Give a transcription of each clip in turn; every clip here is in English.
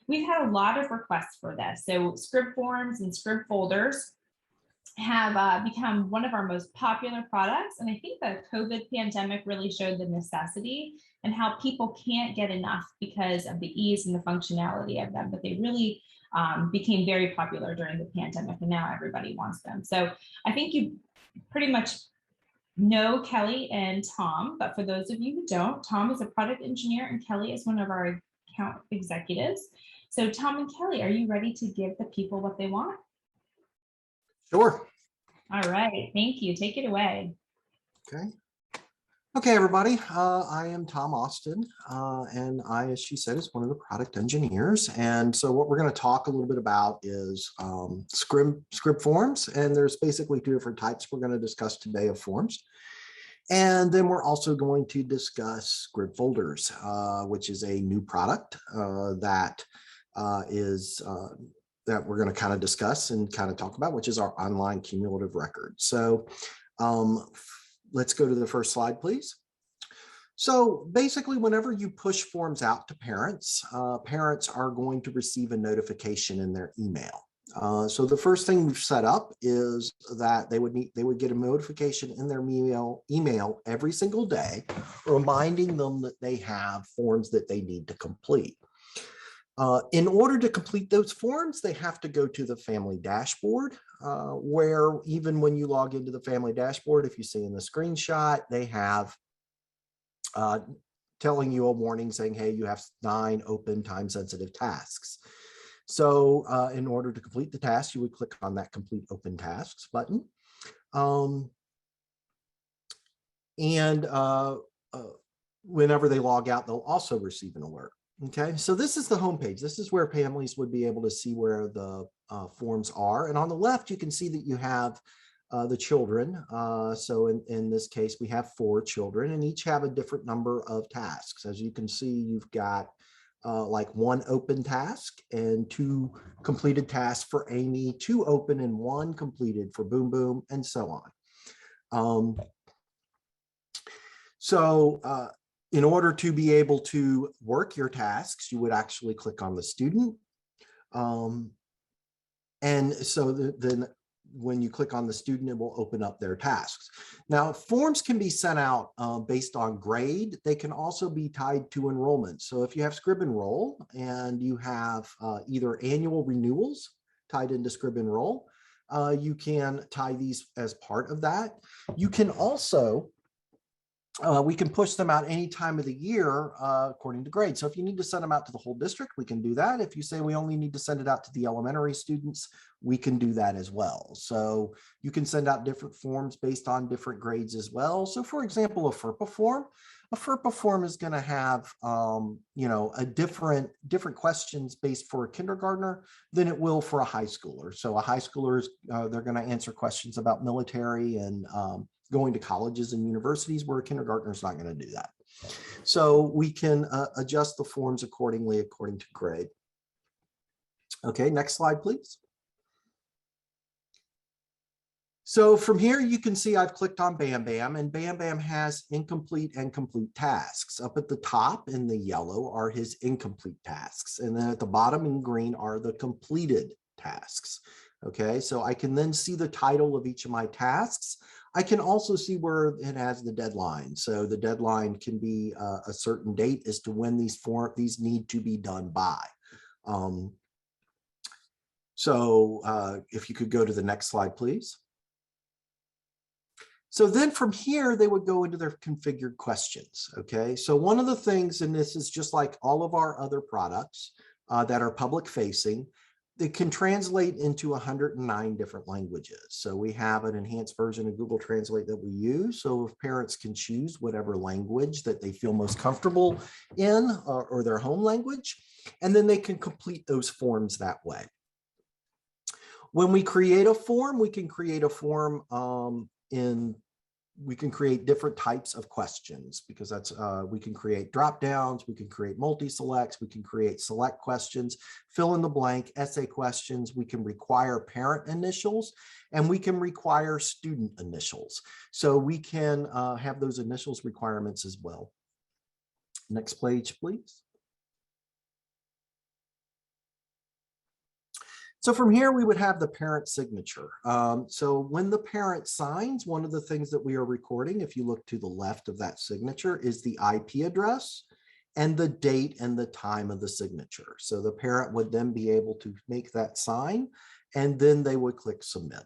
we've had a lot of requests for this. So script forms and script folders have become one of our most popular products. And I think the COVID pandemic really showed the necessity and how people can't get enough because of the ease and the functionality of them, but they really became very popular during the pandemic, and now everybody wants them. So I think you pretty much know Kelly and Tom, but for those of you who don't, Tom is a product engineer and Kelly is one of our account executives. So Tom and Kelly, are you ready to give the people what they want? Sure. All right, thank you. Take it away. Okay, everybody. I am Tom Austin, and I, as she said, is one of the product engineers. And so what we're going to talk a little bit about is script forms. And there's basically two different types we're going to discuss today of forms. And then we're also going to discuss script folders, which is a new product that we're going to kind of discuss and kind of talk about, which is our online cumulative record. So let's go to the first slide, please. So basically, whenever you push forms out to parents, parents are going to receive a notification in their email. So the first thing we've set up is that they would get a notification in their email every single day, reminding them that they have forms that they need to complete. In order to complete those forms, they have to go to the family dashboard, where even when you log into the family dashboard, if you see in the screenshot, they have telling you a warning saying, hey, you have 9 open time-sensitive tasks. So in order to complete the task, you would click on that complete open tasks button. Whenever they log out, they'll also receive an alert. Okay, so this is the home page. This is where families would be able to see where the forms are. And on the left, you can see that you have the children. So in this case, we have 4 children and each have a different number of tasks. As you can see, you've got like 1 open task and 2 completed tasks for Amy, 2 open and 1 completed for Boom Boom, and so on. In order to be able to work your tasks, you would actually click on the student. And so then when you click on the student, it will open up their tasks. Now, forms can be sent out based on grade. They can also be tied to enrollment. So if you have Scrib Enroll and you have either annual renewals tied into Scrib Enroll, you can tie these as part of that. You can also we can push them out any time of the year according to grade. So if you need to send them out to the whole district, we can do that. If you say we only need to send it out to the elementary students, we can do that as well. So you can send out different forms based on different grades as well. So for example, a FERPA form is going to have a different questions based for a kindergartner than it will for a high schooler. So a high schooler they're going to answer questions about military and going to colleges and universities, where a kindergartner is not going to do that. So we can adjust the forms accordingly according to grade. Okay, next slide, please. So from here, you can see I've clicked on Bam Bam, and Bam Bam has incomplete and complete tasks. Up at the top in the yellow are his incomplete tasks. And then at the bottom in green are the completed tasks. Okay, so I can then see the title of each of my tasks. I can also see where it has the deadline. So the deadline can be a certain date as to when these need to be done by. If you could go to the next slide, please. So then from here, they would go into their configured questions. Okay, so one of the things, and this is just like all of our other products that are public facing, it can translate into 109 different languages. So we have an enhanced version of Google Translate that we use. So if parents can choose whatever language that they feel most comfortable in or their home language, and then they can complete those forms that way. When we create a form, we can create a form we can create different types of questions, because that's we can create drop downs, we can create multi-selects, we can create select questions, fill in the blank, essay questions, we can require parent initials, and we can require student initials. So we can have those initials requirements as well. Next page, please. So from here, we would have the parent signature. So when the parent signs, one of the things that we are recording, if you look to the left of that signature, is the IP address and the date and the time of the signature. So the parent would then be able to make that sign, and then they would click submit.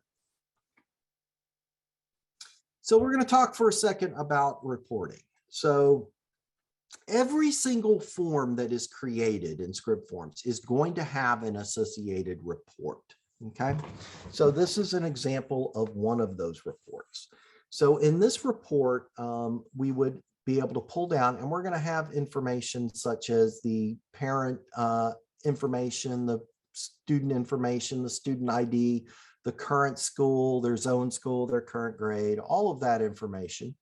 So we're going to talk for a second about reporting. So every single form that is created in script forms is going to have an associated report. Okay, so this is an example of one of those reports. So in this report, we would be able to pull down, and we're going to have information such as the parent information, the student information, the student ID, the current school, their zone school, their current grade, all of that information.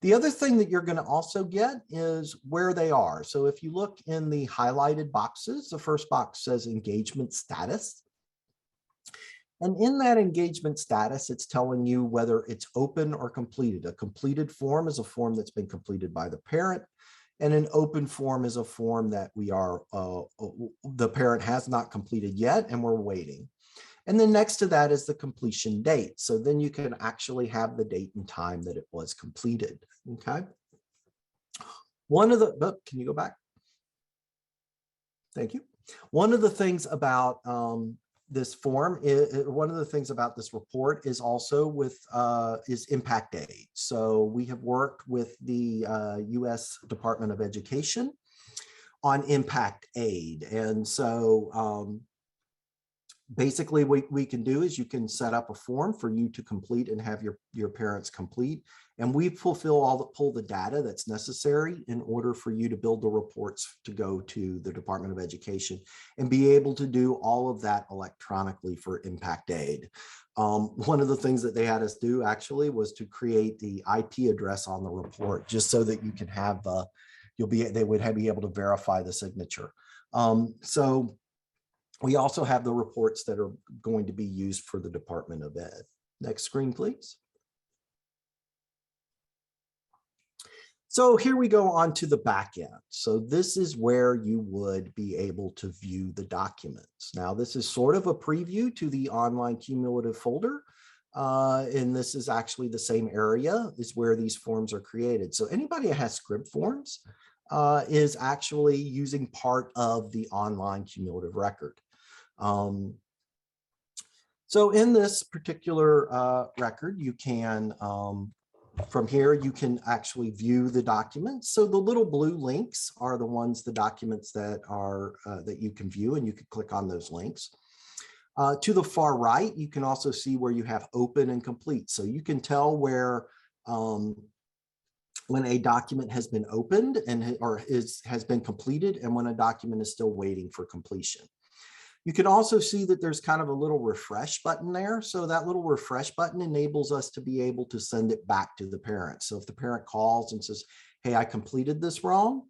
The other thing that you're going to also get is where they are. So if you look in the highlighted boxes, the first box says engagement status. And in that engagement status, it's telling you whether it's open or completed. A completed form is a form that's been completed by the parent, and an open form is a form that the parent has not completed yet, and we're waiting. And then next to that is the completion date. So then you can actually have the date and time that it was completed. Okay. Can you go back? Thank you. One of the things about this form one of the things about this report is also is impact aid. So we have worked with the U.S. Department of Education on impact aid. And so basically what we can do is you can set up a form for you to complete and have your parents complete. And we pull the data that's necessary in order for you to build the reports to go to the Department of Education and be able to do all of that electronically for impact aid. One of the things that they had us do actually was to create the IP address on the report, just so that you can have they would be able to verify the signature. So we also have the reports that are going to be used for the Department of Ed. Next screen, please. So here we go on to the back end. So this is where you would be able to view the documents. Now, this is sort of a preview to the online cumulative folder. And this is actually the same area is where these forms are created. So anybody that has script forms is actually using part of the online cumulative record. So in this particular record, you can, from here, you can actually view the documents. So the little blue links are the documents that are that you can view, and you can click on those links. To the far right, you can also see where you have open and complete. So you can tell where when a document has been opened and has been completed, and when a document is still waiting for completion. You can also see that there's kind of a little refresh button there. So that little refresh button enables us to be able to send it back to the parent. So if the parent calls and says, hey, I completed this wrong,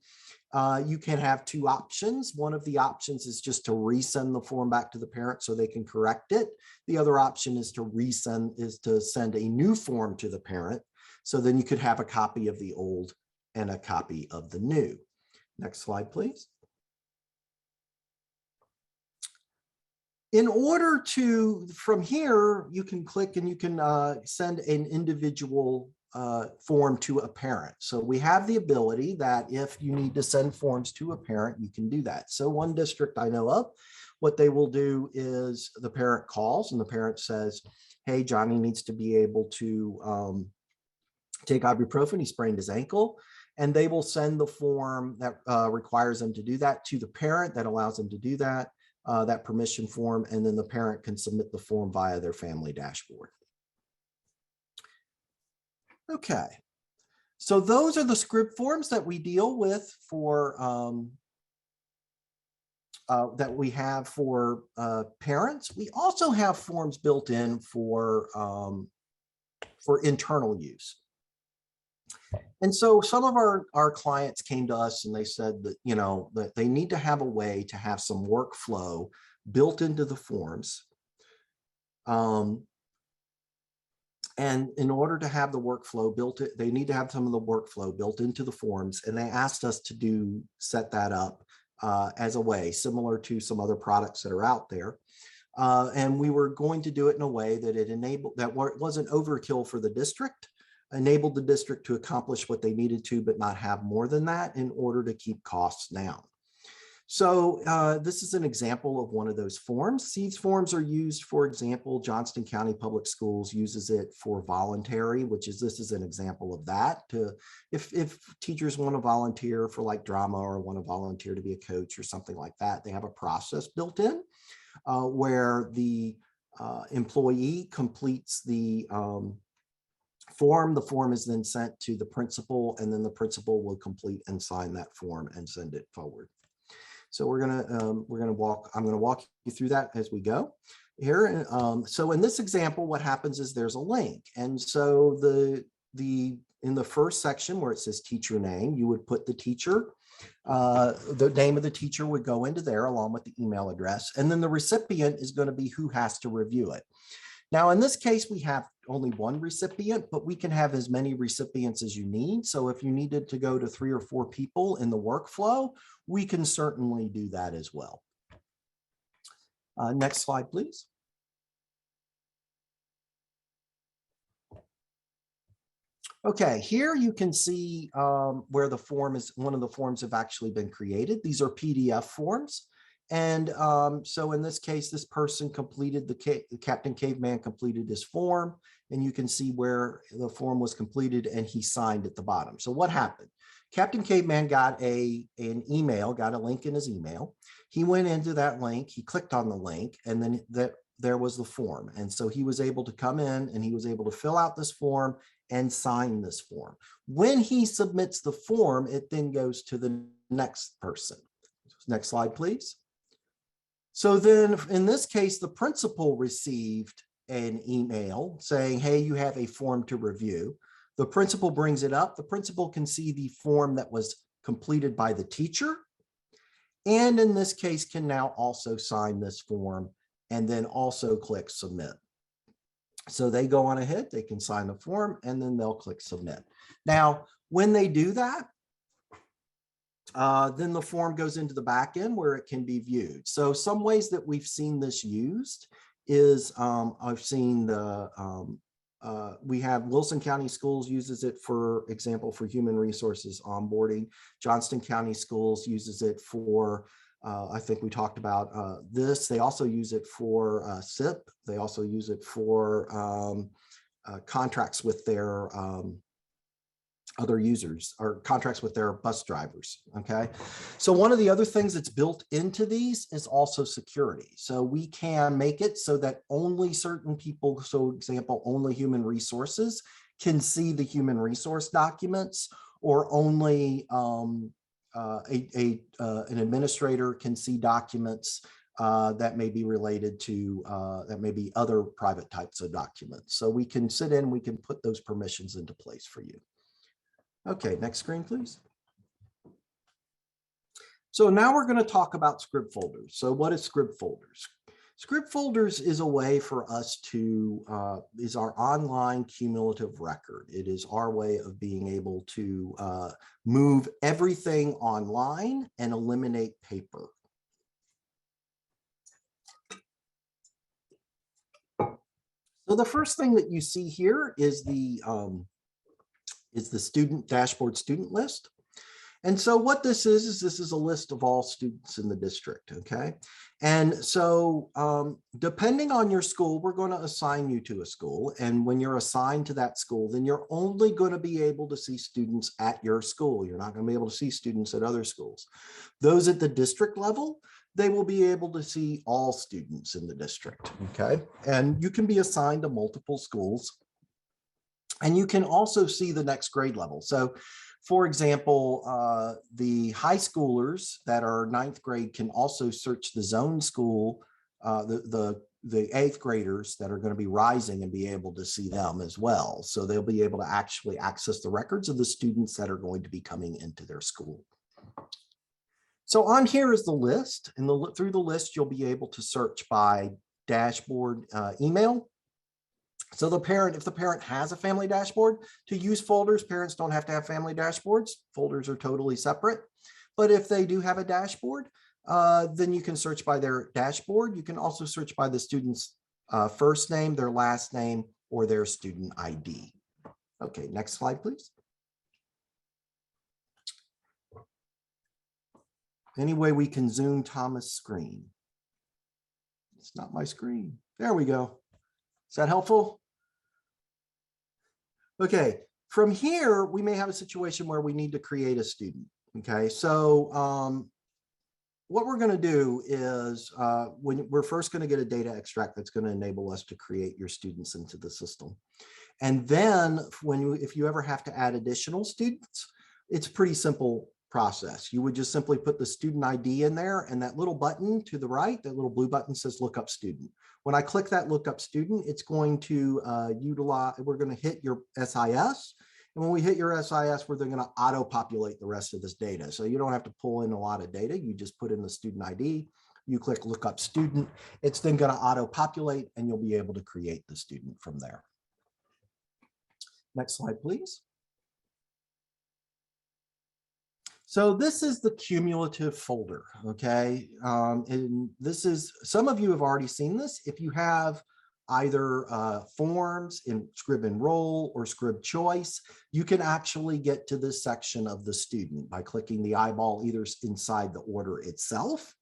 you can have two options. One of the options is just to resend the form back to the parent so they can correct it. The other option is to send a new form to the parent. So then you could have a copy of the old and a copy of the new. Next slide, please. In order to, from here, you can click and you can send an individual form to a parent. So we have the ability that if you need to send forms to a parent, you can do that. So one district I know of, what they will do is the parent calls and the parent says, hey, Johnny needs to be able to take ibuprofen, he sprained his ankle. And they will send the form that requires them to do that to the parent that allows them to do that. That permission form, and then the parent can submit the form via their family dashboard. Okay, so those are the script forms that we deal with for that we have for parents. We also have forms built in for internal use. And so some of our clients came to us and they said that, that they need to have a way to have some workflow built into the forms. And in order to have the workflow built, they need to have some of the workflow built into the forms. And they asked us to set that up as a way similar to some other products that are out there. And we were going to do it in a way that it enabled, that wasn't overkill for the district, enabled the district to accomplish what they needed to, but not have more than that in order to keep costs down. So this is an example of one of those forms. These forms are used, for example, Johnston County Public Schools uses it for voluntary, which is, this is an example of that. If teachers want to volunteer for like drama or want to volunteer to be a coach or something like that, they have a process built in where the employee completes the form. The form is then sent to the principal, and then the principal will complete and sign that form and send it forward. So I'm gonna walk you through that as we go here. So in this example, what happens is there's a link, and so in the first section where it says teacher name, you would put the teacher. The name of the teacher would go into there along with the email address, and then the recipient is going to be who has to review it. Now, in this case, we have only one recipient, but we can have as many recipients as you need. So if you needed to go to 3 or 4 people in the workflow, we can certainly do that as well. Next slide, please. Okay, here you can see where the form is, one of the forms have actually been created. These are PDF forms. And so in this case, this person completed Captain Caveman completed this form, and you can see where the form was completed and he signed at the bottom. So what happened? Captain Caveman got an email, got a link in his email. He went into that link, he clicked on the link, and then there was the form. And so he was able to come in and he was able to fill out this form and sign this form. When he submits the form, it then goes to the next person. Next slide, please. So then in this case, the principal received an email saying, hey, you have a form to review. The principal brings it up. The principal can see the form that was completed by the teacher. And in this case, can now also sign this form and then also click submit. So they go on ahead, they can sign the form, and then they'll click submit. Now, when they do that, then the form goes into the back end where it can be viewed. So some ways that we've seen this used is I've seen we have Wilson County Schools uses it, for example, for human resources onboarding. Johnston County Schools uses it for, I think we talked about this. They also use it for SIP. They also use it for contracts with their other users, or contracts with their bus drivers. Okay, so one of the other things that's built into these is also security. So we can make it so that only certain people, so example, only human resources can see the human resource documents, or only an administrator can see documents that may be related to, that may be other private types of documents. So we can sit in, we can put those permissions into place for you. Okay, next screen, please. So now we're going to talk about script folders. So what is script folders? Script folders is a way for us to, is our online cumulative record. It is our way of being able to move everything online and eliminate paper. So the first thing that you see here is the student dashboard student list. And so what this is this is a list of all students in the district, okay? And so depending on your school, we're going to assign you to a school. And when you're assigned to that school, then you're only going to be able to see students at your school. You're not going to be able to see students at other schools. Those at the district level, they will be able to see all students in the district, okay? And you can be assigned to multiple schools. And you can also see the next grade level. So for example, the high schoolers that are 9th grade can also search the zone school, the 8th graders that are going to be rising, and be able to see them as well. So they'll be able to actually access the records of the students that are going to be coming into their school. So on here is the list, and through the list, you'll be able to search by dashboard email. So the parent, if the parent has a family dashboard, to use folders, parents don't have to have family dashboards. Folders are totally separate. But if they do have a dashboard, then you can search by their dashboard. You can also search by the student's first name, their last name, or their student ID. Okay, next slide, please. Any way we can zoom Thomas' screen? It's not my screen. There we go. Is that helpful? Okay, from here, we may have a situation where we need to create a student. Okay, so what we're going to do is when we're first going to get a data extract that's going to enable us to create your students into the system. And then if you ever have to add additional students, it's a pretty simple process. You would just simply put the student ID in there, and that little button to the right, that little blue button says look up student. When I click that look up student, it's going to we're going to hit your SIS. And when we hit your SIS, we're then going to auto populate the rest of this data. So you don't have to pull in a lot of data. You just put in the student ID, you click look up student. It's then going to auto populate, and you'll be able to create the student from there. Next slide, please. So this is the cumulative folder, okay? And this is, some of you have already seen this. If you have either forms in Scrib Enroll or Scrib Choice, you can actually get to this section of the student by clicking the eyeball either inside the order itself,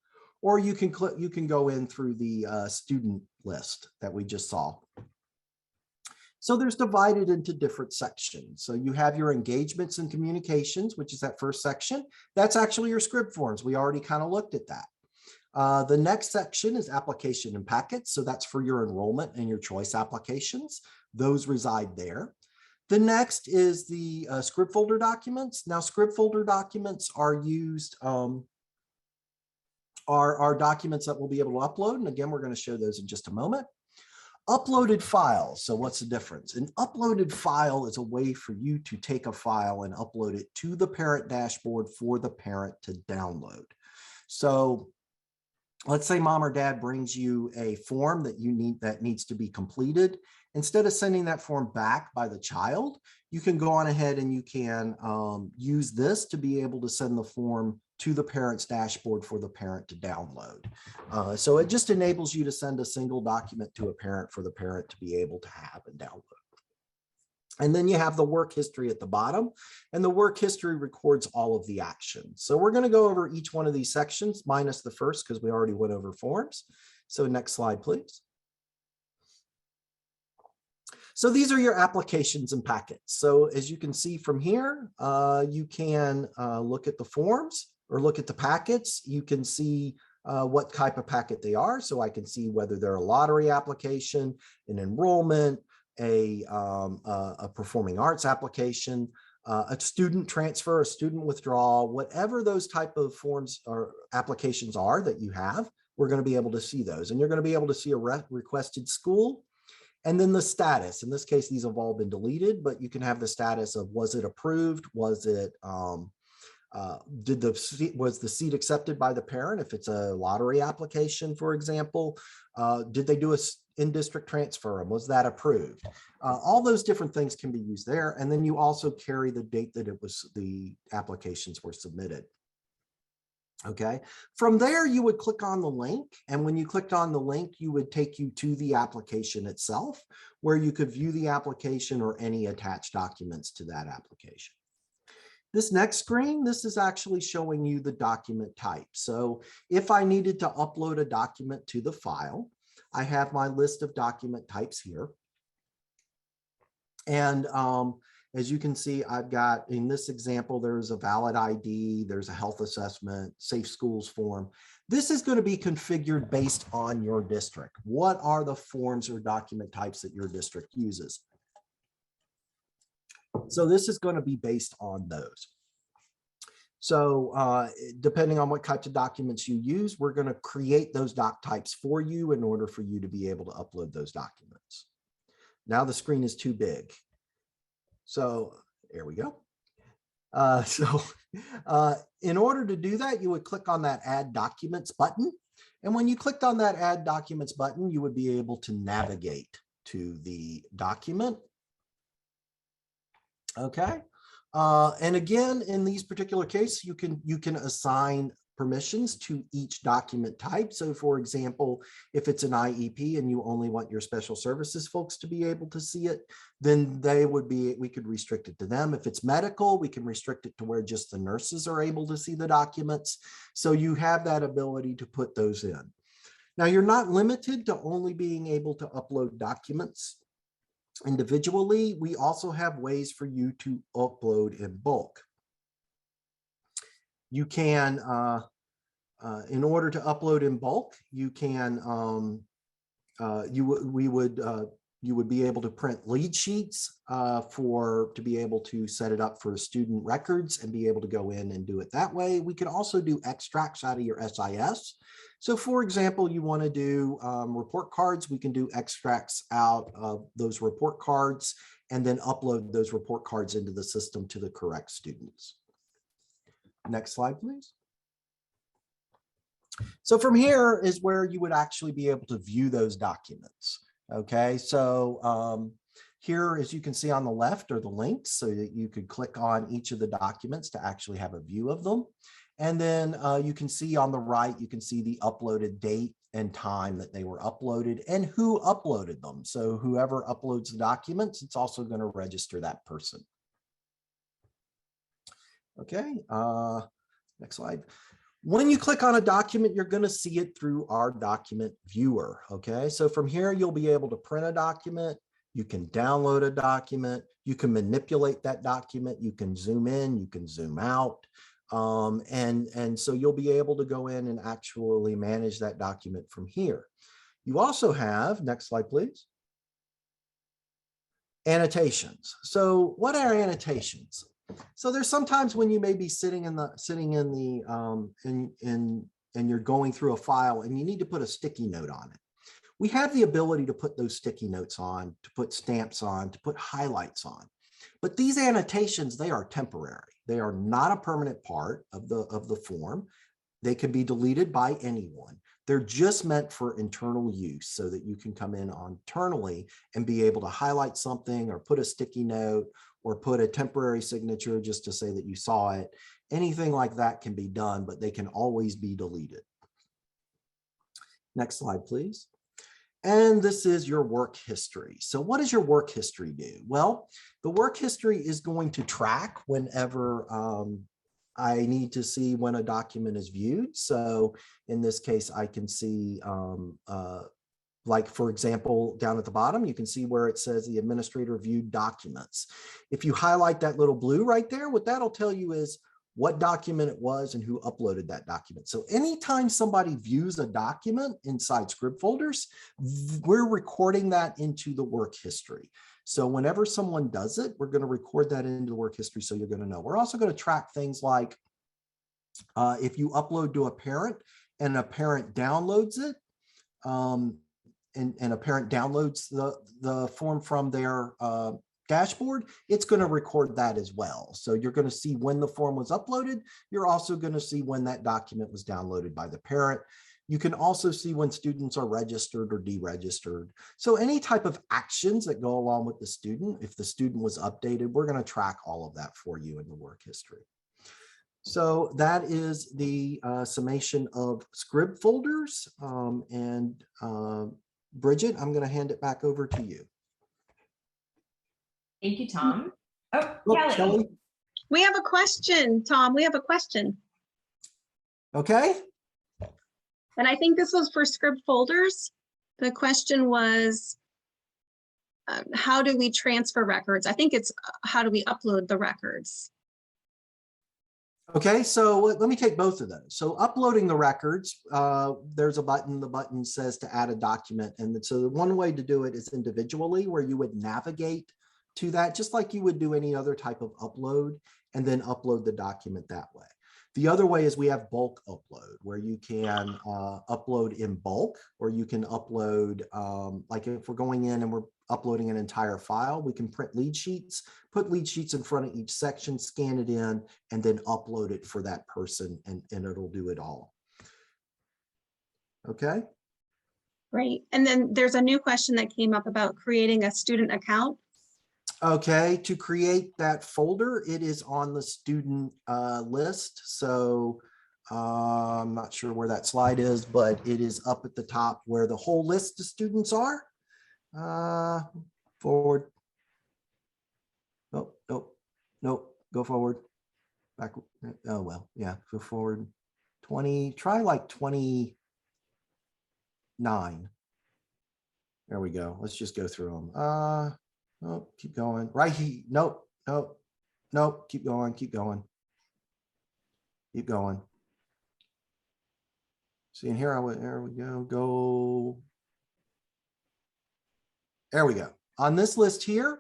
or you can go in through the student list that we just saw. So there's divided into different sections. So you have your engagements and communications, which is that first section. That's actually your Scrib forms. We already kind of looked at that. The next section is application and packets. So that's for your enrollment and your choice applications. Those reside there. The next is the Scrib folder documents. Now, Scrib folder documents are used, are documents that we'll be able to upload. And again, we're going to show those in just a moment. Uploaded files. So what's the difference? An uploaded file is a way for you to take a file and upload it to the parent dashboard for the parent to download. So let's say mom or dad brings you a form that needs to be completed. Instead of sending that form back by the child, you can go on ahead and you can use this to be able to send the form to the parent's dashboard for the parent to download. So it just enables you to send a single document to a parent for the parent to be able to have and download. And then you have the work history at the bottom, and the work history records all of the actions. So we're going to go over each one of these sections minus the first because we already went over forms. So next slide, please. So these are your applications and packets. So as you can see from here, you can look at the forms or look at the packets. You can see what type of packet they are. So I can see whether they're a lottery application, an enrollment, a performing arts application, a student transfer, a student withdrawal, whatever those type of forms or applications are that you have, we're going to be able to see those. And you're going to be able to see a requested school. And then the status. In this case, these have all been deleted, but you can have the status of was it approved? Was it was the seat accepted by the parent? If it's a lottery application, for example, did they do a in-district transfer and was that approved? All those different things can be used there. And then you also carry the date that the applications were submitted. Okay, from there, you would click on the link. And when you clicked on the link, you would take you to the application itself, where you could view the application or any attached documents to that application. This next screen, this is actually showing you the document type. So if I needed to upload a document to the file, I have my list of document types here. And as you can see, I've got, in this example, there's a valid ID, there's a health assessment, safe schools form. This is going to be configured based on your district. What are the forms or document types that your district uses? So this is going to be based on those. So depending on what types of documents you use, we're going to create those doc types for you in order for you to be able to upload those documents. Now the screen is too big. So there we go. In order to do that, you would click on that Add Documents button. And when you clicked on that Add Documents button, you would be able to navigate to the document. Okay. And again, in these particular cases, you can assign permissions to each document type. So for example, if it's an IEP and you only want your special services folks to be able to see it, then we could restrict it to them. If it's medical, we can restrict it to where just the nurses are able to see the documents. So you have that ability to put those in. Now, you're not limited to only being able to upload documents individually. We also have ways for you to upload in bulk. You can, in order to upload in bulk, you can, you would be able to print lead sheets to be able to set it up for student records and be able to go in and do it that way. We can also do extracts out of your SIS. So for example, you want to do report cards, we can do extracts out of those report cards and then upload those report cards into the system to the correct students. Next slide, please. So from here is where you would actually be able to view those documents. Okay, so here, as you can see on the left, are the links so that you could click on each of the documents to actually have a view of them. And then you can see on the right, you can see the uploaded date and time that they were uploaded and who uploaded them. So whoever uploads the documents, it's also going to register that person. Okay, next slide. When you click on a document, you're going to see it through our document viewer. Okay, so from here, you'll be able to print a document. You can download a document. You can manipulate that document. You can zoom in, you can zoom out. And so you'll be able to go in and actually manage that document from here. You also have, next slide, please, annotations. So what are annotations? So there's sometimes when you may be and you're going through a file and you need to put a sticky note on it. We have the ability to put those sticky notes on, to put stamps on, to put highlights on. But these annotations, they are temporary. They are not a permanent part of the form. They can be deleted by anyone. They're just meant for internal use so that you can come in internally and be able to highlight something or put a sticky note or put a temporary signature just to say that you saw it. Anything like that can be done, but they can always be deleted. Next slide, please. And this is your work history. So what does your work history do? Well, the work history is going to track whenever I need to see when a document is viewed. So in this case, I can see, like, for example, down at the bottom, you can see where it says the administrator viewed documents. If you highlight that little blue right there, what that'll tell you is what document it was and who uploaded that document. So anytime somebody views a document inside script folders, we're recording that into the work history. So whenever someone does it, we're going to record that into the work history so you're going to know. We're also going to track things like if you upload to a parent and a parent downloads it, and a parent downloads the form from their dashboard, it's going to record that as well. So you're going to see when the form was uploaded. You're also going to see when that document was downloaded by the parent. You can also see when students are registered or deregistered. So any type of actions that go along with the student, if the student was updated, we're going to track all of that for you in the work history. So that is the summation of script folders. Bridget, I'm going to hand it back over to you. Thank you, Tom. Oh, Kelly. We have a question, Tom. We have a question. Okay. And I think this was for script folders. The question was, how do we transfer records? I think it's how do we upload the records? Okay, so let me take both of those. So uploading the records, there's a button, the button says to add a document. And so the one way to do it is individually, where you would navigate to that, just like you would do any other type of upload, and then upload the document that way. The other way is we have bulk upload, where you can upload in bulk, or you can upload, like if we're going in and we're uploading an entire file, we can print lead sheets, put lead sheets in front of each section, scan it in, and then upload it for that person, and it'll do it all. Okay. Great. And then there's a new question that came up about creating a student account. Okay, to create that folder, it is on the student list. So I'm not sure where that slide is, but it is up at the top where the whole list of students are. Forward. Nope, nope, nope. Go forward. Back. Oh, well, yeah, go forward. 20, try like 29. There we go. Let's just go through them. Oh, keep going. Right here. Nope, nope, nope. Keep going, keep going. Keep going. See, and here I went, there we go, There we go. On this list here,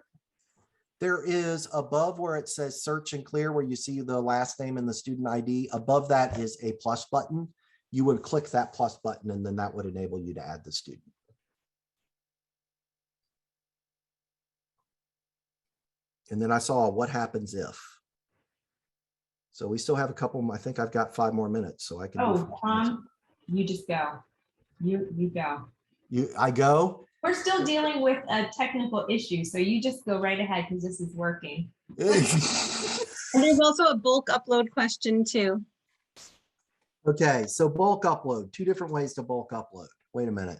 there is above where it says search and clear, where you see the last name and the student ID. Above that is a plus button. You would click that plus button, and then that would enable you to add the student. And then I saw what happens if. So we still have a couple, I think I've got 5 more minutes, so I can. Oh, Tom, you just go. You go. I go? We're still dealing with a technical issue, so you just go right ahead because this is working. And there's also a bulk upload question too. Okay, so bulk upload, 2 different ways to bulk upload. Wait a minute.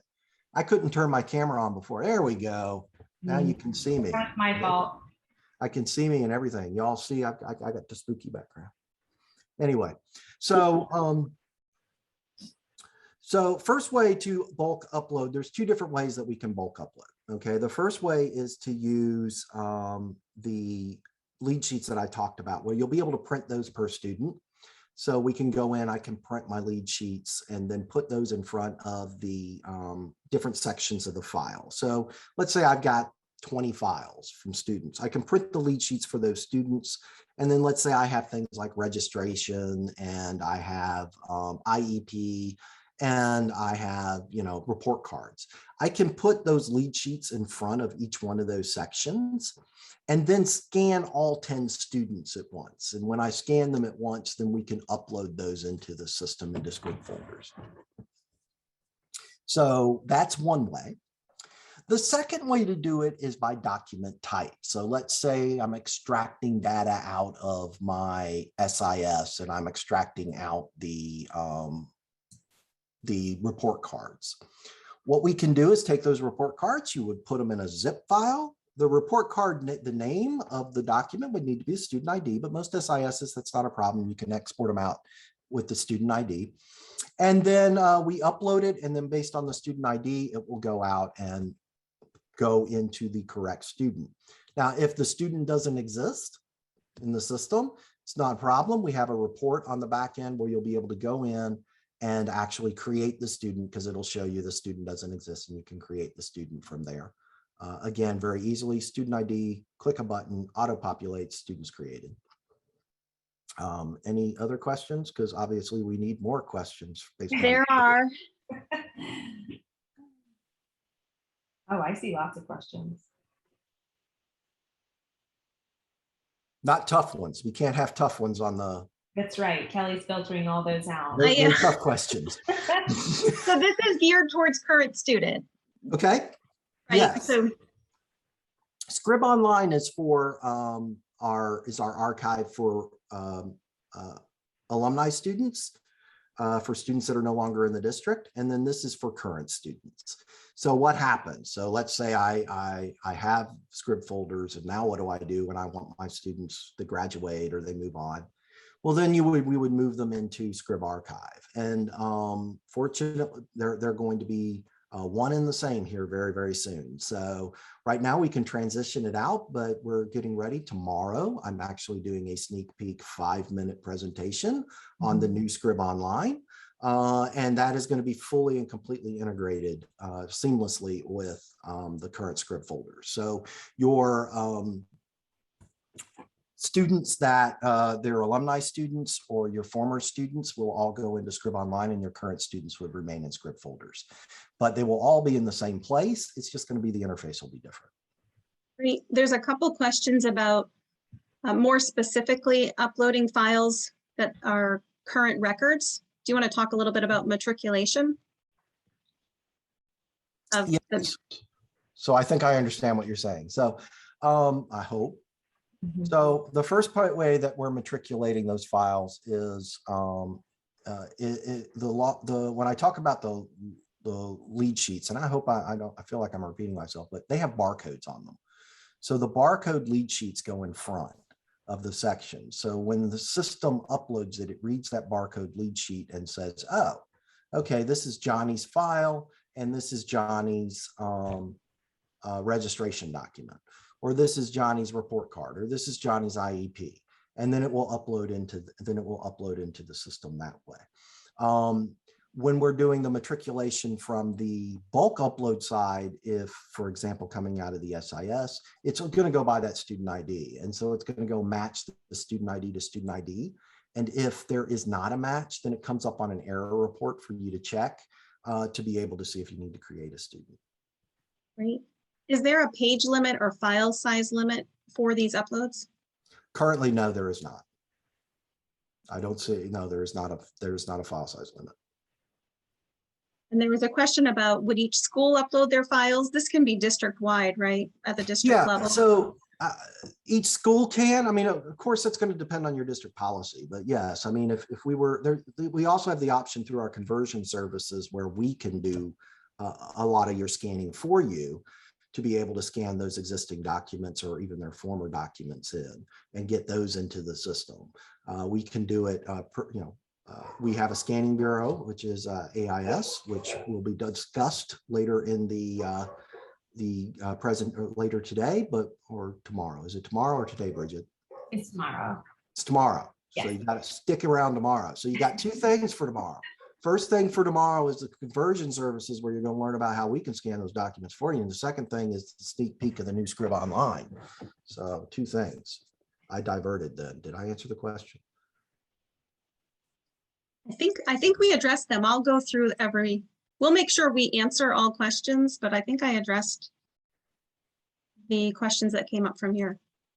I couldn't turn my camera on before. There we go. Now you can see me. That's my fault. I can see me and everything. Y'all see, I got the spooky background. Anyway, so first way to bulk upload, there's 2 different ways that we can bulk upload. Okay, the first way is to use the lead sheets that I talked about, where you'll be able to print those per student. So we can go in, I can print my lead sheets and then put those in front of the different sections of the file. So let's say I've got 20 files from students. I can print the lead sheets for those students. And then let's say I have things like registration, and I have IEP, and I have, report cards. I can put those lead sheets in front of each one of those sections and then scan all 10 students at once. And when I scan them at once, then we can upload those into the system into script folders. So that's one way. The second way to do it is by document type. So let's say I'm extracting data out of my SIS and I'm extracting out the report cards. What we can do is take those report cards, you would put them in a zip file. The report card, the name of the document would need to be a student ID, but most SISs, that's not a problem. You can export them out with the student ID. And then we upload it, and then based on the student ID, it will go out and go into the correct student. Now, if the student doesn't exist in the system, it's not a problem. We have a report on the back end where you'll be able to go in and actually create the student, because it'll show you the student doesn't exist and you can create the student from there. Again, very easily, student ID, click a button, auto-populates, students created. Any other questions? Because obviously we need more questions. There are. Oh, I see lots of questions. Not tough ones. We can't have tough ones on the. That's right. Kelly's filtering all those out. No tough questions. So this is geared towards current student. Okay. Right. Yes. So Scrib Online is for our archive for alumni students, for students that are no longer in the district, and then this is for current students. So what happens? So let's say I have Scrib folders, and now what do I do when I want my students to graduate or they move on? Well, then we would move them into Scrib Archive, and fortunately, they're going to be one and the same here very, very soon. So right now we can transition it out, but we're getting ready. Tomorrow, I'm actually doing a sneak peek 5-minute presentation on the new Scrib Online. And that is going to be fully and completely integrated seamlessly with the current Scrib folder. So your students that they're alumni students or your former students will all go into Scrib Online, and your current students would remain in Scrib folders, but they will all be in the same place. It's just going to be the interface will be different. Great. There's a couple questions about more specifically uploading files that are current records. Do you want to talk a little bit about matriculation? Yes. So I think I understand what you're saying. So I hope. So the first way that we're matriculating those files is when I talk about the lead sheets, and I hope I feel like I'm repeating myself, but they have barcodes on them. So the barcode lead sheets go in front of the section. So when the system uploads it, it reads that barcode lead sheet and says, oh, okay, this is Johnny's file, and this is Johnny's registration document, or this is Johnny's report card, or this is Johnny's IEP. And then it will upload into the system that way. When we're doing the matriculation from the bulk upload side, if, for example, coming out of the SIS, it's going to go by that student ID. And so it's going to go match the student ID to student ID. And if there is not a match, then it comes up on an error report for you to check to be able to see if you need to create a student. Great. Is there a page limit or file size limit for these uploads? Currently, no, there is not. I don't see, no, there is not a file size limit. And there was a question about, would each school upload their files? This can be district-wide, right? At the district level. So each school can. I mean, of course, that's going to depend on your district policy. But yes, I mean, if we were there, we also have the option through our conversion services where we can do a lot of your scanning for you to be able to scan those existing documents or even their former documents in and get those into the system. We can do it, we have a scanning bureau, which is AIS, which will be discussed later in the later today, or tomorrow. Is it tomorrow or today, Bridget? It's tomorrow. It's tomorrow. Yes. So you got to stick around tomorrow. So you got two things for tomorrow. First thing for tomorrow is the conversion services, where you're going to learn about how we can scan those documents for you. And the second thing is the sneak peek of the new Scrib Online. So two things. I diverted then. Did I answer the question? I think we addressed them. I'll go through we'll make sure we answer all questions, but I think I addressed the questions that came up from here.